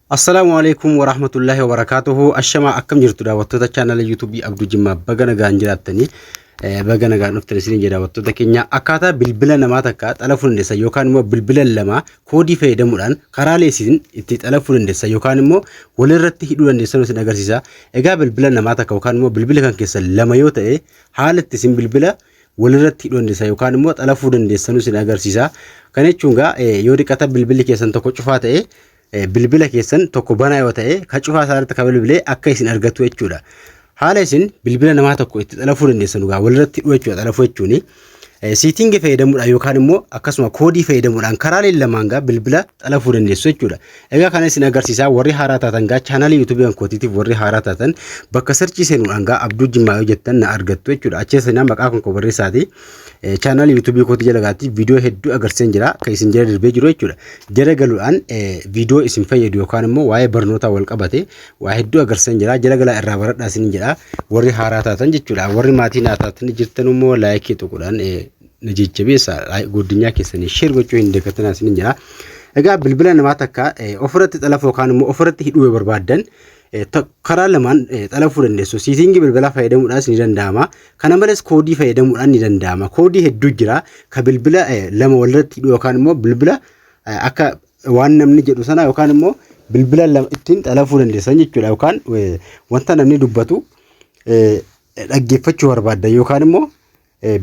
Assalamualaikum warahmatullahi wabarakatuh. Ashama akkam jirtu daawwattoota channel YouTube Abduu Jimmaa baga nagaan jiraattanii baga nagaan dhuftanii isin daawwattoota keenya akkaataa bilbila namaa takka xalafuun dandeessan yookaan immoo bilbila lama koodii fayyadamuudhaan karaalee isin itti xalafuun dandeessan yookaan immoo walirratti hidhuu dandeessan isin agarsiisa. Egaa bilbila namaa takka yookaan immoo bilbila kan keessan lama yoo ta'e haala itti isin bilbila walirratti hidhuu dandeessan yookaan immoo xalafuu dandeessan isin agarsiisa. Kana jechuun yoo dhiqata bilbilli keessan tokko cufaa ta'e bilbila keessan tokko banaa yoo ta'e ka cufaa isaarratti ka bilbilee akka isin argatu jechuudha. Haala isin bilbila namaa tokko itti xalafuu dandeessan gaa walirratti hidhuu jechuudha. Xalafuu jechuun siitingii fayyadamuudhaan yookaan immoo akkasuma koodii fayyadamuudhaan karaalee lamaan gaa bilbila xalafuu dandeessu jechuudha. Egaa kana isin agarsiisaa warri haaraa taatan gaa chaanalii YouTube kan kootiitiif warri haaraa taatan bakka sarchii seenuudhaan gaa Abduu Jimmaa yoo jettan na argattu jechuudha. Acheessa nama maqaa kan barreessaati. Channel YouTube kooti jalagaatti video hedduu agarsiisan jira kan isin jala darbee jiru jechuudha. Jala galuudhaan video isin fayyadu yookaan immoo waa'ee barnoota wal qabate waa hedduu agarsiisan jira. Jala galaa irraa baradhaa isin jedha warri haaraa taatan jechuudha. Warri maatii naa taatan jirtan immoo laayikii tuquudhaan na jajjabeessa guddinyaa keessanii share gochuu hin dagatinaa isin jedha. Egaa bilbila namaa takka ofirratti xalafuu yookaan immoo ofirratti hidhuu barbaadan karaa lamaan xalafuu dandeessu. Siitingii bilbila fayyadamuudhaan ni danda'ama. Kana malees koodii fayyadamuudhaan ni danda'ama. Koodii hedduu jira. Ka bilbila lama walirratti hidhuu yookaan immoo bilbila akka waan namni jedhu sana yookaan immoo bilbila lama ittiin xalafuu dandeessan jechuudha. Yookaan wanta namni dubbatu dhaggeeffachuu barbaadan yookaan immoo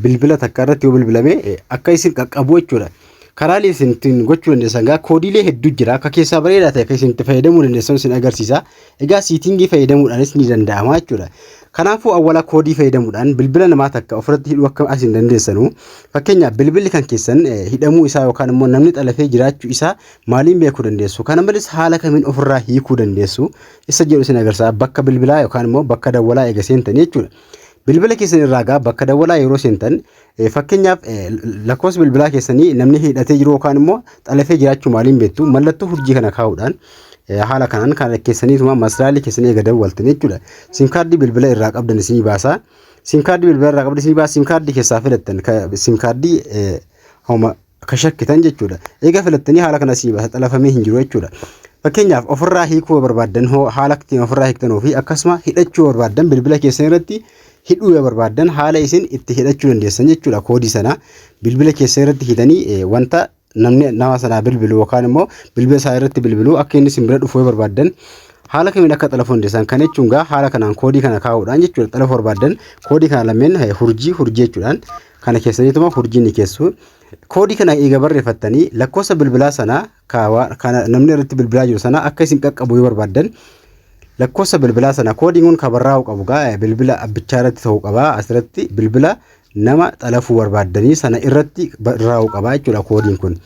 bilbila takka irratti yoo bilbilame akka isin qaqqabu jechuudha. Karaalee isin ittiin gochuu dandeessan gaa koodiilee hedduu jira. Akka keessaa bareedaa ta'e akka isin itti fayyadamuu dandeessan isin agarsiisa. Egaa siitingii fayyadamuudhaanis ni danda'ama jechuudha. Kanaafuu awwala koodii fayyadamuudhaan bilbila namaa takka ofirratti hidhuu akka isin dandeessanu fakkeenyaaf bilbilli kan keessan hidhamuu isaa yookaan immoo namni xalafee jiraachuu isaa maaliin beekuu dandeessu. Kana malees haala kamiin ofirraa hiikuu dandeessu isa jedhu isin agarsiisa. Bakka bilbilaa yookaan immoo bakka dawwalaa eega seentanii jechuudha. Bilbila keessan irraa gaa bakka dawwalaa yeroo seentan fakkeenyaaf lakkoofsa bilbilaa keessanii namni hidhatee jiru yookaan immoo xalafee jiraachuu maaliin beektu mallattoo hurjii kana kaa'uudhaan haala kanaan kan keessaniituma masraalii keessanii eega dawwaltan jechuudha. Sim kaardii bilbila irraa qabdan isinii baasa. Sim kaardii bilbila irraa qabdan isinii baasa. Sim kaardii keessaa filattan sim kaardii homa ka shakkitan jechuudha. Eega filattanii haala kana isinii baasa xalafamee hin jiru jechuudha. Fakkeenyaaf ofirraa hiikuu barbaadan haala ittiin ofirraa hiiktanuu fi akkasuma hidhachuu barbaadan bilbila keessan irratti hidhuu barbaadan haala isin itti hidhachuu dandeessan jechuudha. Koodii sana bilbila keessan irratti hidhanii wanta namni nama sana bilbilu yookaan immoo bilbila isaa irratti bilbilu akka inni isin bira dhufuu barbaadan haala kamiin akka xalafuu dandeessan kan jechuun gaa haala kanaan koodii kana kaa'uudhaan jechuudha. Xalafuu barbaadan koodii kana lameen hurjii jechuudhaan kana keessaniituma hurjii ni keessu. Koodii kana eega barreeffattanii lakkoofsa bilbilaa sana kana namni irratti bilbilaa jiru sana akka isin qaqqabu barbaadan lakkoofsa bilbilaa sana koodiin kun kabarraa'u qabu gaa bilbila abbichaa irratti ta'uu qaba. Asirratti bilbila nama xalafuu barbaadanii sana irratti barraa'u qaba jechuudha koodiin kun.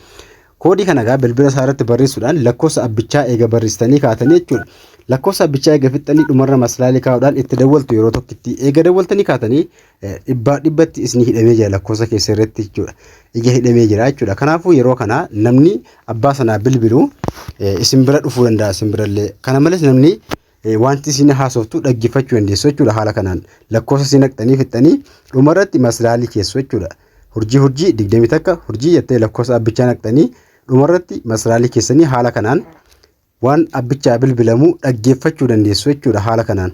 Koodii kana gaa bilbila isaa irratti barreessuudhaan lakkoofsa abbichaa eega barreessitanii kaatanii jechuudha. Lakkoofsa abbichaa eega fixxanii dhumarra maslaalii kaa'uudhaan itti dawwaltu yeroo tokkitti eega dawwaltanii kaatanii dhibbatti isin hidhamee jira lakkoofsa keessa irratti jechuudha. Eega hidhamee jira jechuudha. Kanaafuu yeroo kana namni abbaa sanaa bilbilu isin bira dhufuu danda'a isin birallee. Kana malees namni wanti isin haasoftu dhaggeeffachuu dandeessu jechuudha. Haala kanaan lakkoofsa isin naqxanii fixxanii dhumarratti maslaalii keessu jechuudha. Hurjii 20 takka hurjii jettee lakkoofsa abbichaa naqxanii dhumarratti maslaalii keessanii haala kanaan waan abbichaa bilbilamu dhaggeeffachuu dandeessu jechuudha. Haala kanaan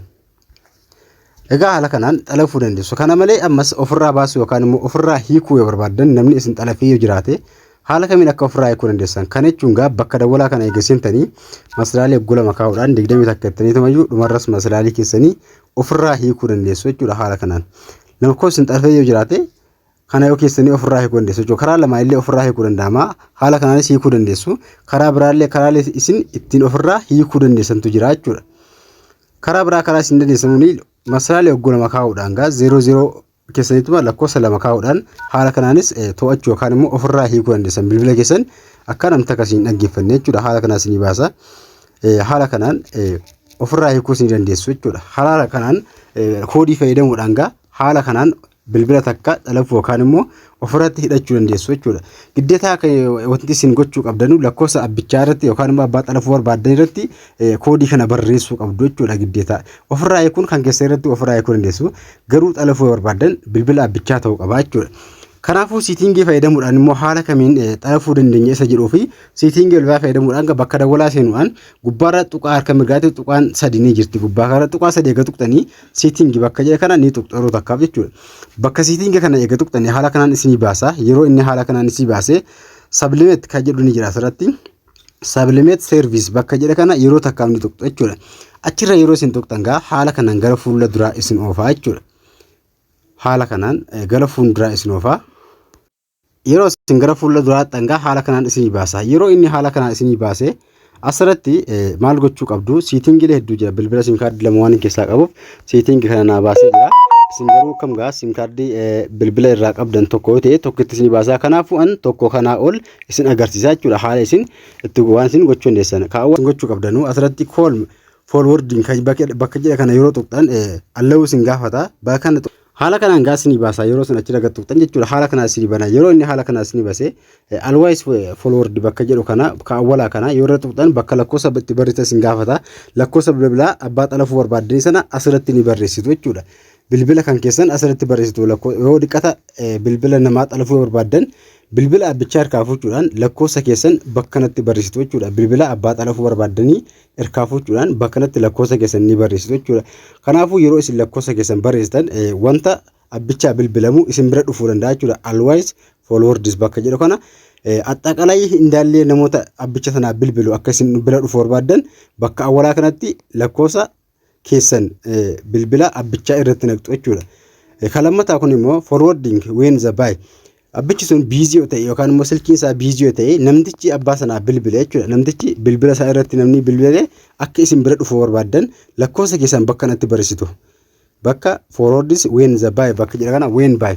egaa haala kanaan xalafuu dandeessu. Kana malee ammas ofirraa baasuu yookaan immoo ofirraa hiikuu yoo barbaadan namni isin xalafee yoo jiraate haala kamiin akka ofirraa hiikuu dandeessan kan jechuun gaa bakka dawwalaa kana eega seentanii maslaalii gulama kaa'uudhaan 20 takka jettanii tumayyuu dhumarras maslaalii keessanii ofirraa hiikuu dandeessu jechuudha. Haala kanaan lakkoofsi isin xalafee yoo jiraate kana yoo keessanii ofirraa hiikuu dandeessu jechuudha. Karaa lama illee ofirraa hiikuu danda'ama. Haala kanaanis hiikuu dandeessu. Karaa biraallee karaalee isin ittiin ofirraa hiikuu dandeessantu jira jechuudha. Karaa biraa karaa isin dandeessamuun maslaalii gulama kaa'uudhaan gaa 00 keessaniituma lakkoofsa lama kaa'uudhaan haala kanaanis to'achuu yookaan immoo ofirraa hiikuu dandeessan bilbila keessan akka namni akkasiin dhaggeeffanne jechuudha. Haala kanaas ni baasa. Haala kanaan ofirraa hiikuu isin dandeessu jechuudha. Haala kanaan koodii fayyadamuudhaan gaa haala kanaan bilbila takka xalafuu yookaan immoo ofirratti hidhachuu dandeessu jechuudha. Giddeetaa wanti isin gochuu qabdanu lakkoofsa abbichaa irratti yookaan immoo abbaa xalafuu barbaadan irratti koodii kana barreessuu qabdu jechuudha. Giddeetaa ofirraa hiikuun kan keessa irratti ofirraa hiikuu dandeessu garuu xalafuu barbaadan bilbila abbichaa ta'uu qaba jechuudha. Kanaafuu siitingii fayyadamuudhaan immoo haala kamiin xalafuu dandeenya isa jedhuu fi siitingii bilbilaa fayyadamuudhaan bakka dawwalaa seenuudhaan gubbaarra tuqaa harka mirgaatiin tuqaan sadii ni jirti. Gubbaa kana tuqaa sadii eega tuqxanii siitingii bakka jedhe kana ni tuqxu yeroo takkaaf jechuudha. Bakka siitingii kana eega tuqxanii haala kanaan isinii baasa. Yeroo inni haala kanaan isinii baasee sablimeet kan jedhu ni jira asirratti. Sablimeet service bakka jedhe kana yeroo takkaaf ni tuqxu jechuudha. Achirra yeroo isin tuqxan gaa haala kanaan gara fuula duraa isin oofaa jechuudha. Haala kanaan gara fuula duraa isin oofaa. Yeroo isin gara fuula duraa xangaa haala kanaan isinii baasa. Yeroo inni haala kanaan isinii baase asirratti maal gochuu qabdu siitingiilee hedduu jira. Bilbila sim kaardii lama waan keessaa qabuuf siitingii kana naa baasee jira. Isin garuu kam gaa sim kaardii bilbila irraa qabdan tokko ta'e tokkotti isinii baasa. Kanaafuu an tokko kanaa ol isin agarsiisa jechuudha. Haala isin itti waan isin gochuu dandeessan. Kaawwan gochuu qabdanu asirratti forwarding bakka jedhe kana yeroo tuqxan allahu isin gaafata. Bakka kana haala kanaan gaa isinii baasa yeroo isin achi dhagaa tuqxan jechuudha. Haala kanaa isinii bana yeroo inni haala kanaa isinii base always forward bakka jedhu kana kaawwala kana yeroo tuqxan bakka lakkoofsa itti barreessa isin gaafata. Lakkoofsa bilbilaa abbaa xalafuu barbaaddan sana asirratti ni barreessitu jechuudha. Bilbila kan keessan asirratti barreessitu yoo dhiqata bilbila namaa xalafuu barbaaddan bilbila abbichaa harkaa fuudhuudhaan lakkoofsa keessan bakka kanatti barreessitu jechuudha. Bilbila abbaa xalafuu barbaaddanii harkaa fuudhuudhaan bakka kanatti lakkoofsa keessan ni barreessitu jechuudha. Kanaafuu yeroo isin lakkoofsa keessan barreessitan wanta abbichaa bilbilamu isin bira dhufuu danda'a jechuudha. Always forwardis bakka jedhu kana axxaqalay indaallee namoota abbicha sanaa bilbilu akka isin bira dhufuu barbaaddan bakka awwalaa kanatti lakkoofsa keessan bilbila abbichaa irratti naqxu jechuudha. Kalammataa kun immoo forwarding when the buy abbichi sun biizii yoo ta'e yookaan immoo silkiin isaa biizii yoo ta'e namtichi abbaa sanaa bilbile jechuudha. Namtichi bilbila isaa irratti namni bilbile akka isin bira dhufuu barbaaddan lakkoofsa keessan bakka kanatti barreessitu. Bakka forwardis when the buy bakka jedha kana when buy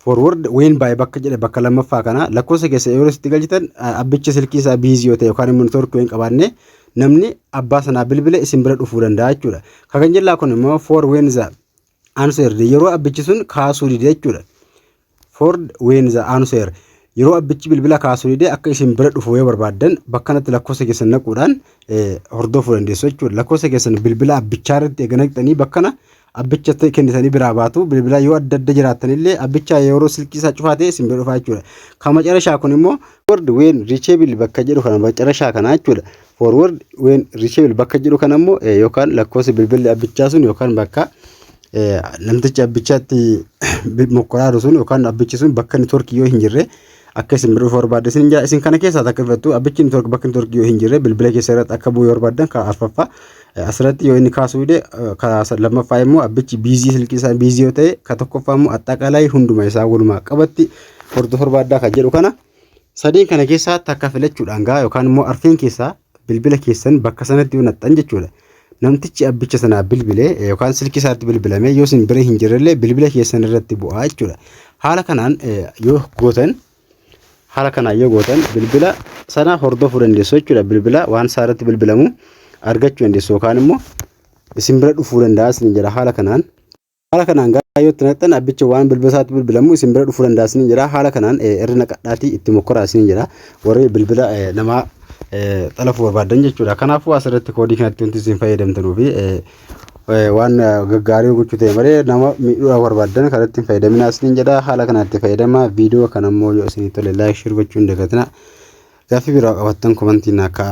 forward when buy bakka jedhe bakka lammaffaa kana lakkoofsa keessa yeroo itti galchitan abbichi silkii isaa biizii yoo ta'e yookaan immoo network hin qabaanne namni abbaa sanaa bilbile isin bira dhufuu danda'a jechuudha. Kakan jellaa kun immoo for when the answer yeroo abbichi sun kaasuu dide jechuudha. For when the answer yeroo abbichi bilbila kaasuu dide akka isin bira dhufuu yoo barbaaddan bakka kanatti lakkoofsa keessan naquudhaan hordofuu dandeessu jechuudha. Lakkoofsa keessan bilbila abbichaa irratti eega naqxanii bakka kana abbicha kennitanii biraa baatu bilbila yoo adda adda jiraatanillee abbicha yeroo silkii isaa cufaa ta'e isin bira dhufaa jechuudha. Kan macarashaa kun immoo forward when reachable bakka jedhu kana macarashaa kana jechuudha. Forward when reachable bakka jedhu kana immoo yookaan lakkoofsa bilbilli abbichaa sun yookaan bakka namtichi abbichaatti mokkoraa sun yookaan abbichi sun bakka networkii yoo hin jirre akka isin bira dhufuu barbaaddan isin kana keessaa takka filattu abbichi network bakka networkii yoo hin jirre bilbila keessa irratti akka bu'uu barbaaddan kan arfaffaa asirratti yoo inni kaasuu dide karaa lammaffaa immoo abbichi biizii silkii isaa biizii yoo ta'e ka tokkoffaa immoo axxaqalay hunduma isaa walumaa qabatti hordofuu barbaaddaa kan jedhu kana sadeen kana keessaa takka filachuudhaan gaa yookaan immoo arfeen keessaa bilbila keessan bakka sanatti yoo naxxan jechuudha. Namtichi abbicha sanaa bilbile yookaan silkii isaatti bilbilame yoo isin bira hin jirrellee bilbila keessan irratti bu'aa jechuudha. Haala kanaan yoo gootan bilbila sana hordofuu dandeessu jechuudha. Bilbila waan isaarratti bilbilamu argachuu dandeessu yookaan immoo isin bira dhufuu danda'a isin jira. Haala kanaan gaa yoo itti naqxan abbicha waan bilbila isaatti bilbilamu isin bira dhufuu danda'a isin jira. Haala kanaan irra naqadhaatii itti mokkoraa isin jira. Warri bilbila namaa xalafuu barbaadan jechuudha. Kanaafuu asirratti koodii kanatti wanti isin fayyadamtanuu fi waan gaggaarii gochuu ta'e malee nama miidhuu barbaadan kanatti hin fayyadaminaa isin jedha. Haala kanatti fayyadamaa. Viidiyoo kana immoo yoo isin tole laayik share gochuu hin dagatinaa. Gaaffii biraa qabattan komantiin akka